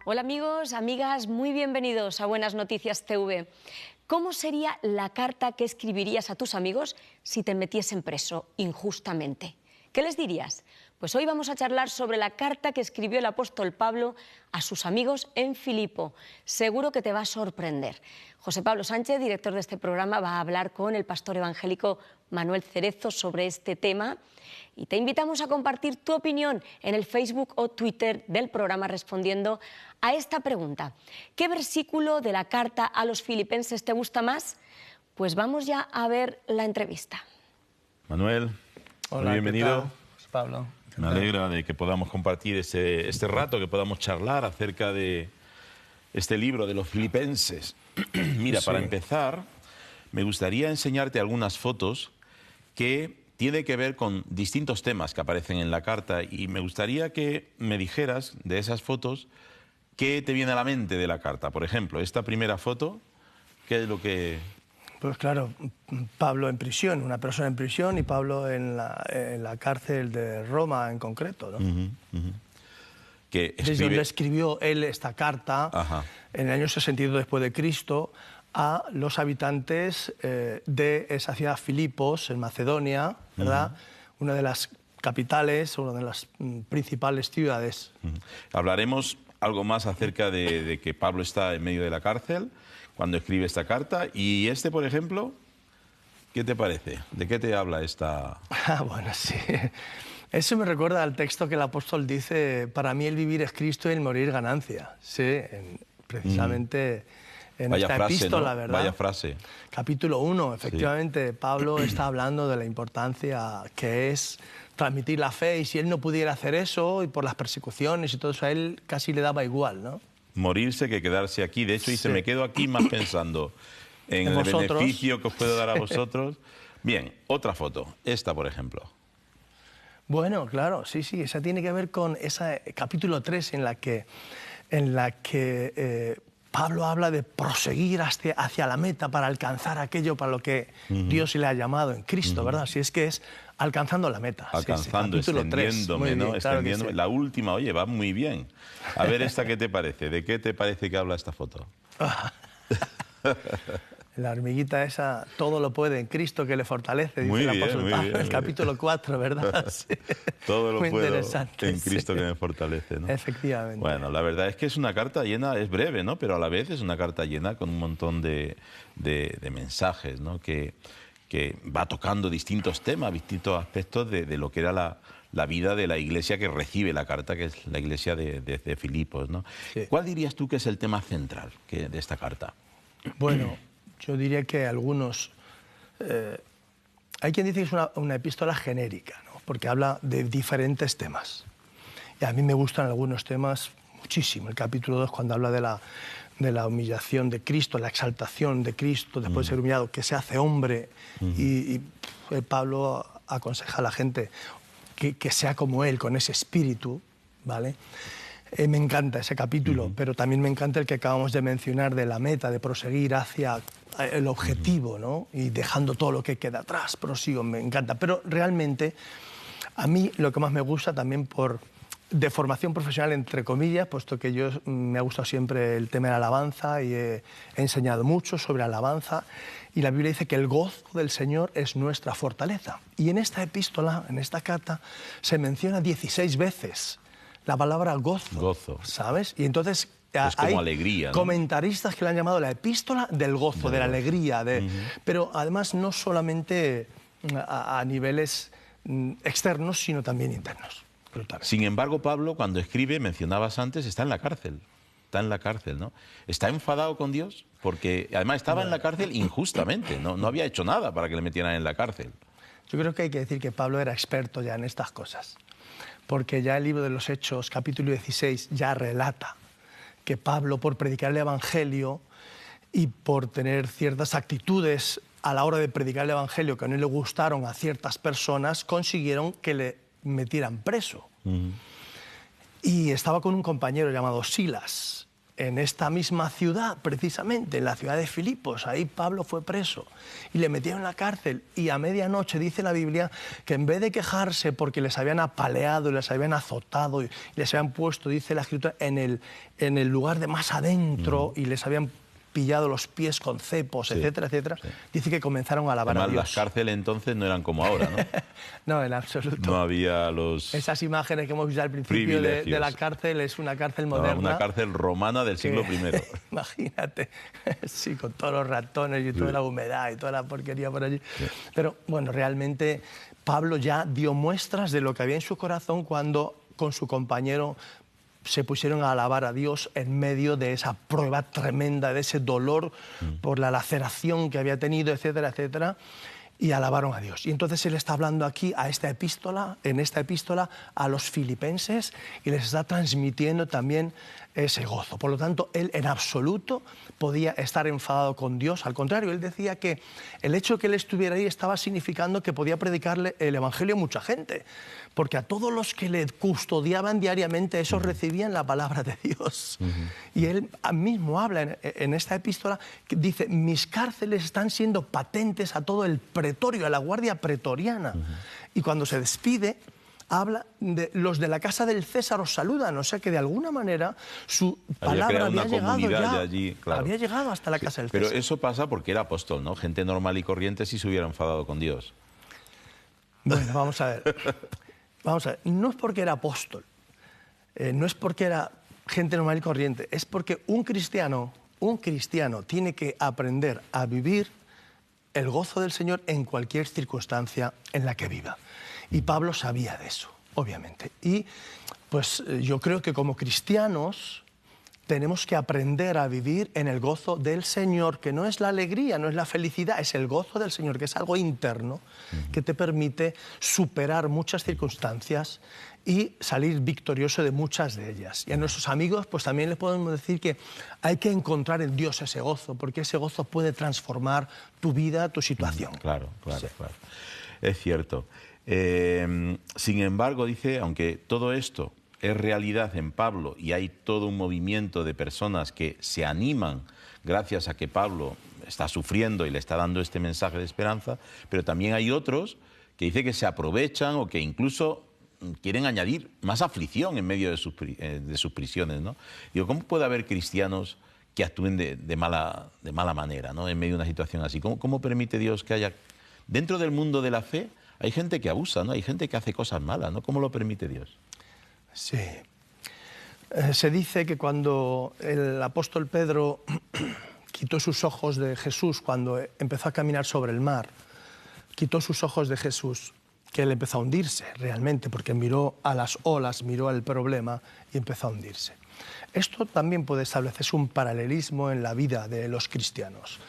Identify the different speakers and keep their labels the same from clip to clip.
Speaker 1: Hola amigos, amigas, muy bienvenidos a Buenas Noticias TV. ¿Cómo sería la carta que escribirías a tus amigos si te metiesen preso injustamente? ¿Qué les dirías? Pues hoy vamos a charlar sobre la carta que escribió el apóstol Pablo a sus amigos en Filipo. Seguro que te va a sorprender. José Pablo Sánchez, director de este programa, va a hablar con el pastor evangélico Manuel Cerezo sobre este tema. Y te invitamos a compartir tu opinión en el Facebook o Twitter del programa respondiendo a esta pregunta. ¿Qué versículo de la carta a los filipenses te gusta más? Pues vamos ya a ver la entrevista.
Speaker 2: Manuel,
Speaker 3: hola,
Speaker 2: muy bienvenido.
Speaker 3: ¿qué tal? Pablo.
Speaker 2: Me alegra de que podamos compartir este rato, que podamos charlar acerca de este libro de los filipenses. Mira,
Speaker 3: Sí.
Speaker 2: para empezar, me gustaría enseñarte algunas fotos que tienen que ver con distintos temas que aparecen en la carta y me gustaría que me dijeras de esas fotos qué te viene a la mente de la carta. Por ejemplo, esta primera foto, ¿qué es lo que...?
Speaker 3: Pues claro, Pablo en prisión, una persona en prisión y Pablo en la cárcel de Roma en concreto, ¿no?
Speaker 2: Que
Speaker 3: Desde donde escribió él esta carta, en el año 62 después de Cristo, a los habitantes de esa ciudad Filipos, en Macedonia, ¿verdad? Una de las capitales, una de las principales ciudades.
Speaker 2: Hablaremos algo más acerca de que Pablo está en medio de la cárcel cuando escribe esta carta. Y este, por ejemplo, ¿qué te parece? ¿De qué te habla esta...?
Speaker 3: Bueno, sí. Eso me recuerda al texto que el apóstol dice, para mí el vivir es Cristo y el morir ganancia. Sí, precisamente en
Speaker 2: Vaya
Speaker 3: esta
Speaker 2: frase,
Speaker 3: epístola,
Speaker 2: ¿no?
Speaker 3: ¿verdad?
Speaker 2: Vaya frase.
Speaker 3: Capítulo 1, efectivamente, sí. Pablo está hablando de la importancia que es transmitir la fe, y si él no pudiera hacer eso, y por las persecuciones y todo eso, a él casi le daba igual, ¿no?
Speaker 2: Morirse que quedarse aquí. De hecho, dice,
Speaker 3: Sí.
Speaker 2: me quedo aquí más pensando en el beneficio que os puedo dar a vosotros. Bien, otra foto. Esta, por ejemplo.
Speaker 3: Bueno, claro, sí, sí. Esa tiene que ver con ese capítulo 3 en la que Pablo habla de proseguir hacia la meta para alcanzar aquello para lo que Dios le ha llamado en Cristo, ¿verdad? Así es que es alcanzando la meta.
Speaker 2: Alcanzando,
Speaker 3: sí,
Speaker 2: extendiéndome,
Speaker 3: bien,
Speaker 2: ¿no?
Speaker 3: claro
Speaker 2: Extendiéndome.
Speaker 3: sí.
Speaker 2: La última, oye, va muy bien. A ver, ¿esta qué te parece? ¿De qué te parece que habla esta foto?
Speaker 3: La hormiguita esa, todo lo puede en Cristo que le fortalece, dice el apóstol Pablo, el capítulo 4, ¿verdad? Sí.
Speaker 2: Todo lo
Speaker 3: muy
Speaker 2: puedo
Speaker 3: interesante,
Speaker 2: en Cristo
Speaker 3: sí.
Speaker 2: que me fortalece, ¿no?
Speaker 3: Efectivamente.
Speaker 2: Bueno, la verdad es que es una carta llena, es breve, ¿no? Pero a la vez es una carta llena con un montón de mensajes, ¿no? Que va tocando distintos temas, distintos aspectos de lo que era la vida de la iglesia que recibe la carta, que es la iglesia de Filipos, ¿no?
Speaker 3: Sí.
Speaker 2: ¿Cuál dirías tú que es el tema central de esta carta?
Speaker 3: Bueno, yo diría que algunos... hay quien dice que es una epístola genérica, ¿no? Porque habla de diferentes temas. Y a mí me gustan algunos temas muchísimo. El capítulo 2, cuando habla de la humillación de Cristo, la exaltación de Cristo después de ser humillado, que se hace hombre. Y Pablo aconseja a la gente que sea como él, con ese espíritu, ¿vale? Me encanta ese capítulo, pero también me encanta el que acabamos de mencionar de la meta, de proseguir hacia el objetivo, ¿no? Y dejando todo lo que queda atrás, prosigo, me encanta. Pero realmente, a mí lo que más me gusta también de formación profesional, entre comillas, puesto que me ha gustado siempre el tema de la alabanza y he enseñado mucho sobre alabanza, y la Biblia dice que el gozo del Señor es nuestra fortaleza. Y en esta epístola, en esta carta, se menciona 16 veces la palabra gozo, ¿sabes? Y entonces
Speaker 2: es como alegría, ¿no?
Speaker 3: Comentaristas que le han llamado la epístola del gozo, de la alegría. Pero además no solamente a niveles externos, sino también internos.
Speaker 2: Sin embargo, Pablo, cuando escribe, mencionabas antes, está en la cárcel. Está en la cárcel, ¿no? ¿Está enfadado con Dios? Porque además estaba en la cárcel injustamente, no había hecho nada para que le metieran en la cárcel.
Speaker 3: Yo creo que hay que decir que Pablo era experto ya en estas cosas. Porque ya el libro de los Hechos, capítulo 16, ya relata que Pablo, por predicar el Evangelio y por tener ciertas actitudes a la hora de predicar el Evangelio que no le gustaron a ciertas personas, consiguieron que le metieran preso. Y estaba con un compañero llamado Silas. en esta misma ciudad, precisamente, en la ciudad de Filipos, ahí Pablo fue preso y le metieron en la cárcel, y a medianoche dice la Biblia que en vez de quejarse porque les habían apaleado, les habían azotado y les habían puesto, dice la Escritura, en el lugar de más adentro y les habían pillado los pies con cepos, etcétera, etcétera, dice que comenzaron a alabar a Dios.
Speaker 2: Las cárceles entonces no eran como ahora, ¿no?
Speaker 3: No, en absoluto.
Speaker 2: No había los...
Speaker 3: Esas imágenes que hemos visto al principio de la cárcel es una cárcel moderna.
Speaker 2: No, una cárcel romana del siglo I.
Speaker 3: Imagínate, sí, con todos los ratones y toda la humedad y toda la porquería por allí. Sí. Pero bueno, realmente Pablo ya dio muestras de lo que había en su corazón cuando con su compañero se pusieron a alabar a Dios en medio de esa prueba tremenda, de ese dolor por la laceración que había tenido, etcétera, etcétera, y alabaron a Dios. Y entonces él está hablando aquí en esta epístola a los filipenses, y les está transmitiendo también ese gozo. Por lo tanto, él en absoluto podía estar enfadado con Dios. Al contrario, él decía que el hecho de que él estuviera ahí estaba significando que podía predicarle el Evangelio a mucha gente, porque a todos los que le custodiaban diariamente, esos recibían la palabra de Dios. Y él mismo habla en esta epístola, que dice, mis cárceles están siendo patentes a todo el pretorio, a la guardia pretoriana. Y cuando se despide, habla de los de la casa del César os saludan, o sea que de alguna manera su palabra había llegado ya, allí, claro. Había llegado hasta la casa del César.
Speaker 2: Pero eso pasa porque era apóstol, ¿no? Gente normal y corriente sí se hubiera enfadado con Dios.
Speaker 3: Bueno, vamos a ver. Vamos a ver, no es porque era apóstol, no es porque era gente normal y corriente, es porque un cristiano tiene que aprender a vivir el gozo del Señor en cualquier circunstancia en la que viva. Y Pablo sabía de eso, obviamente. Y pues yo creo que como cristianos tenemos que aprender a vivir en el gozo del Señor, que no es la alegría, no es la felicidad, es el gozo del Señor, que es algo interno que te permite superar muchas circunstancias y salir victorioso de muchas de ellas. Y a nuestros amigos pues también les podemos decir que hay que encontrar en Dios ese gozo, porque ese gozo puede transformar tu vida, tu situación.
Speaker 2: Claro. Es cierto. Sin embargo, dice, aunque todo esto es realidad en Pablo y hay todo un movimiento de personas que se animan gracias a que Pablo está sufriendo y le está dando este mensaje de esperanza, pero también hay otros que dice que se aprovechan o que incluso quieren añadir más aflicción en medio de sus prisiones, ¿no? Digo, ¿cómo puede haber cristianos que actúen de mala manera, ¿no? En medio de una situación así? ¿Cómo permite Dios que haya... Dentro del mundo de la fe hay gente que abusa, ¿no? Hay gente que hace cosas malas, ¿no? ¿Cómo lo permite Dios?
Speaker 3: Sí. Se dice que cuando el apóstol Pedro quitó sus ojos de Jesús, cuando empezó a caminar sobre el mar, quitó sus ojos de Jesús, que él empezó a hundirse realmente, porque miró a las olas, miró al problema y empezó a hundirse. Esto también puede establecerse un paralelismo en la vida de los cristianos.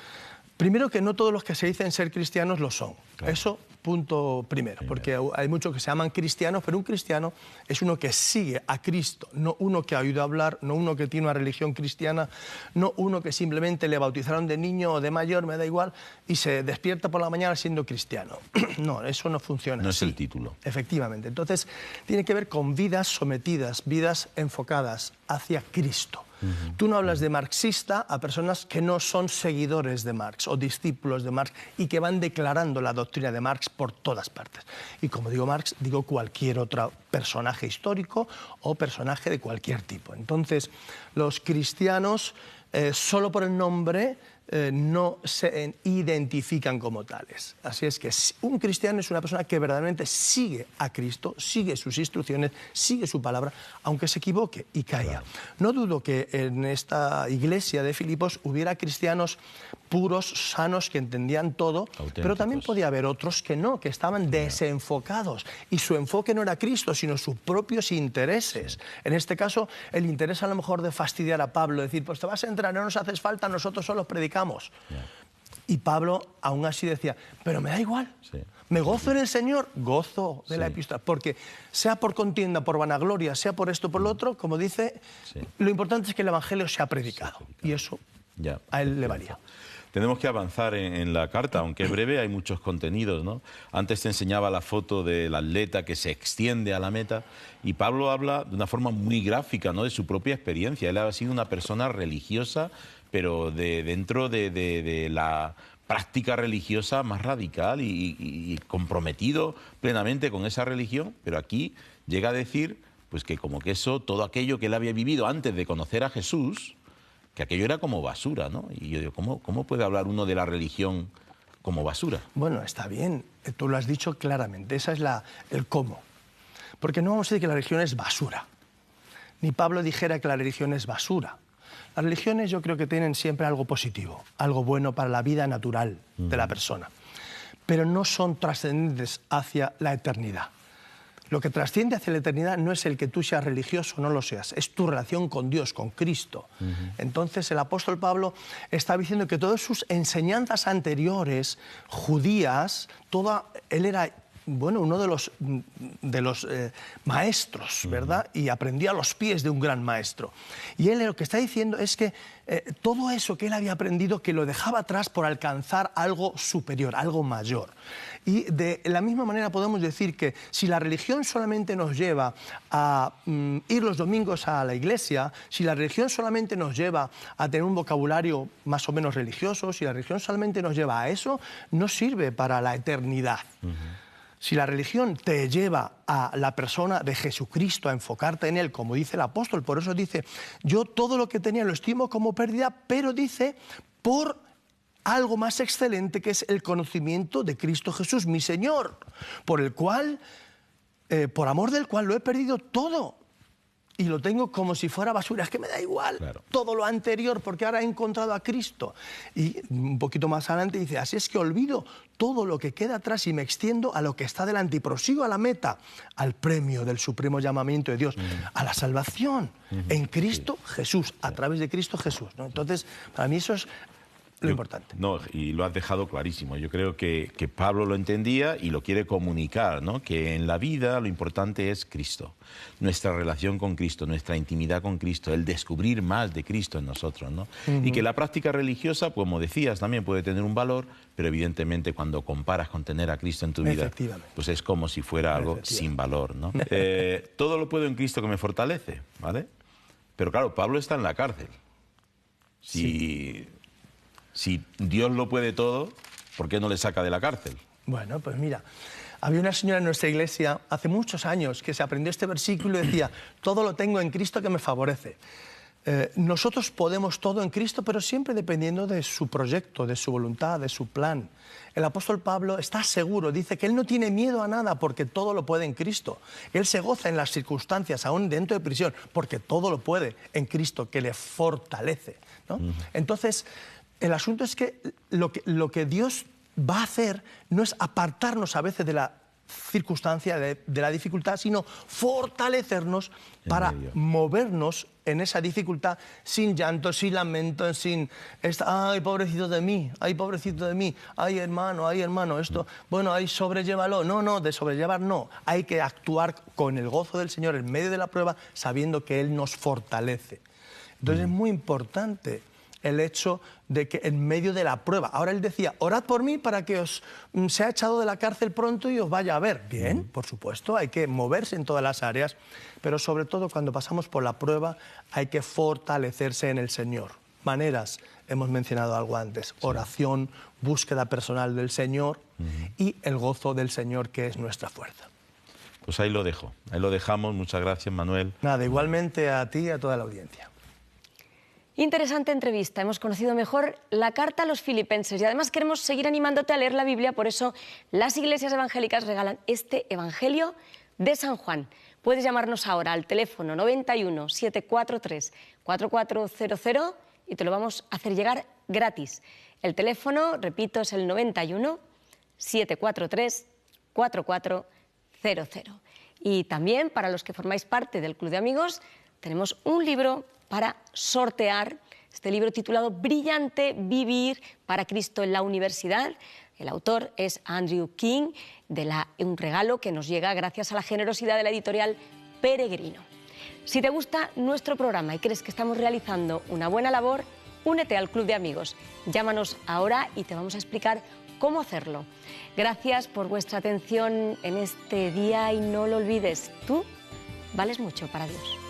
Speaker 3: Primero, que no todos los que se dicen ser cristianos lo son. Claro. Eso, punto primero, porque hay muchos que se llaman cristianos, pero un cristiano es uno que sigue a Cristo, no uno que ha oído hablar, no uno que tiene una religión cristiana, no uno que simplemente le bautizaron de niño o de mayor, me da igual, y se despierta por la mañana siendo cristiano. No, eso no funciona.
Speaker 2: No es el título.
Speaker 3: Efectivamente. Entonces, tiene que ver con vidas sometidas, vidas enfocadas hacia Cristo. Tú no hablas de marxista a personas que no son seguidores de Marx o discípulos de Marx y que van declarando la doctrina de Marx por todas partes. Y como digo Marx, digo cualquier otro personaje histórico o personaje de cualquier tipo. Entonces, los cristianos, solo por el nombre, no se identifican como tales. Así es que un cristiano es una persona que verdaderamente sigue a Cristo, sigue sus instrucciones, sigue su palabra, aunque se equivoque y caiga. Claro. No dudo que en esta iglesia de Filipos hubiera cristianos puros, sanos, que entendían todo, pero también podía haber otros que no, que estaban desenfocados, y su enfoque no era Cristo, sino sus propios intereses. En este caso, el interés a lo mejor de fastidiar a Pablo, decir, pues te vas a entrar, no nos haces falta, nosotros solo predicamos. Y Pablo aún así decía, pero me da igual, me gozo en el Señor, gozo de la epístola, porque sea por contienda, por vanagloria, sea por esto, por lo otro, como dice, lo importante es que el Evangelio sea predicado, y eso a él le valía.
Speaker 2: tenemos que avanzar en la carta, aunque es breve, hay muchos contenidos, ¿no? Antes te enseñaba la foto del atleta que se extiende a la meta y Pablo habla de una forma muy gráfica, ¿no? De su propia experiencia. Él ha sido una persona religiosa, pero dentro de la práctica religiosa más radical y comprometido plenamente con esa religión, pero aquí llega a decir pues que como que eso, todo aquello que él había vivido antes de conocer a Jesús, que aquello era como basura, ¿no? Y yo digo, ¿cómo puede hablar uno de la religión como basura?
Speaker 3: Bueno, está bien, tú lo has dicho claramente, esa es el cómo. Porque no vamos a decir que la religión es basura, ni Pablo dijera que la religión es basura. Las religiones yo creo que tienen siempre algo positivo, algo bueno para la vida natural de la persona, pero no son trascendentes hacia la eternidad. Lo que trasciende hacia la eternidad no es el que tú seas religioso o no lo seas, es tu relación con Dios, con Cristo. Entonces el apóstol Pablo está diciendo que todas sus enseñanzas anteriores, judías, él era uno de los maestros, ¿verdad? Y aprendía a los pies de un gran maestro. Y él lo que está diciendo es que todo eso que él había aprendido, que lo dejaba atrás por alcanzar algo superior, algo mayor. Y de la misma manera podemos decir que si la religión solamente nos lleva a ir los domingos a la iglesia, si la religión solamente nos lleva a tener un vocabulario más o menos religioso, si la religión solamente nos lleva a eso, no sirve para la eternidad. Si la religión te lleva a la persona de Jesucristo, a enfocarte en Él, como dice el apóstol, por eso dice, yo todo lo que tenía lo estimo como pérdida, pero dice, por algo más excelente que es el conocimiento de Cristo Jesús, mi Señor, por amor del cual lo he perdido todo. Y lo tengo como si fuera basura, es que me da igual todo lo anterior porque ahora he encontrado a Cristo. Y un poquito más adelante dice, así es que olvido todo lo que queda atrás y me extiendo a lo que está delante y prosigo a la meta, al premio del supremo llamamiento de Dios, a la salvación en Cristo Jesús, a través de Cristo Jesús, ¿no? Entonces, para mí eso es lo importante.
Speaker 2: No, y lo has dejado clarísimo. Yo creo que Pablo lo entendía y lo quiere comunicar, ¿no? Que en la vida lo importante es Cristo, nuestra relación con Cristo, nuestra intimidad con Cristo, el descubrir más de Cristo en nosotros, ¿no? Y que la práctica religiosa, como decías, también puede tener un valor, pero evidentemente cuando comparas con tener a Cristo en tu vida, pues es como si fuera algo sin valor, ¿no? Todo lo puedo en Cristo que me fortalece, ¿vale? Pero claro, Pablo está en la cárcel. Si Dios lo puede todo, ¿por qué no le saca de la cárcel?
Speaker 3: Bueno, pues mira, había una señora en nuestra iglesia hace muchos años que se aprendió este versículo y decía, todo lo tengo en Cristo que me favorece. Nosotros podemos todo en Cristo, pero siempre dependiendo de su proyecto, de su voluntad, de su plan. El apóstol Pablo está seguro, dice que él no tiene miedo a nada porque todo lo puede en Cristo. Él se goza en las circunstancias, aún dentro de prisión, porque todo lo puede en Cristo que le fortalece, ¿no? Entonces, el asunto es que lo que Dios va a hacer no es apartarnos a veces de la circunstancia, de la dificultad, sino fortalecernos para movernos en esa dificultad sin llanto, sin lamento, sin ay, pobrecito de mí, ay, hermano, esto, bueno, ahí sobrellévalo. No, de sobrellevar no. Hay que actuar con el gozo del Señor en medio de la prueba, sabiendo que Él nos fortalece. Entonces es muy importante el hecho de que en medio de la prueba, ahora él decía, orad por mí para que os sea echado de la cárcel pronto y os vaya a ver. Bien, por supuesto, hay que moverse en todas las áreas, pero sobre todo cuando pasamos por la prueba hay que fortalecerse en el Señor. Maneras, hemos mencionado algo antes, oración, búsqueda personal del Señor y el gozo del Señor que es nuestra fuerza.
Speaker 2: Pues ahí lo dejo, ahí lo dejamos. Muchas gracias, Manuel.
Speaker 3: Nada, igualmente a ti y a toda la audiencia.
Speaker 1: Interesante entrevista, hemos conocido mejor la carta a los filipenses y además queremos seguir animándote a leer la Biblia, por eso las iglesias evangélicas regalan este Evangelio de San Juan. Puedes llamarnos ahora al teléfono 91 743 4400 y te lo vamos a hacer llegar gratis. El teléfono, repito, es el 91 743 4400. Y también para los que formáis parte del Club de Amigos, tenemos un libro para sortear, este libro titulado Brillante Vivir para Cristo en la Universidad. El autor es Andrew King, un regalo que nos llega gracias a la generosidad de la editorial Peregrino. Si te gusta nuestro programa y crees que estamos realizando una buena labor, únete al club de amigos. Llámanos ahora y te vamos a explicar cómo hacerlo. Gracias por vuestra atención en este día y no lo olvides, tú vales mucho para Dios.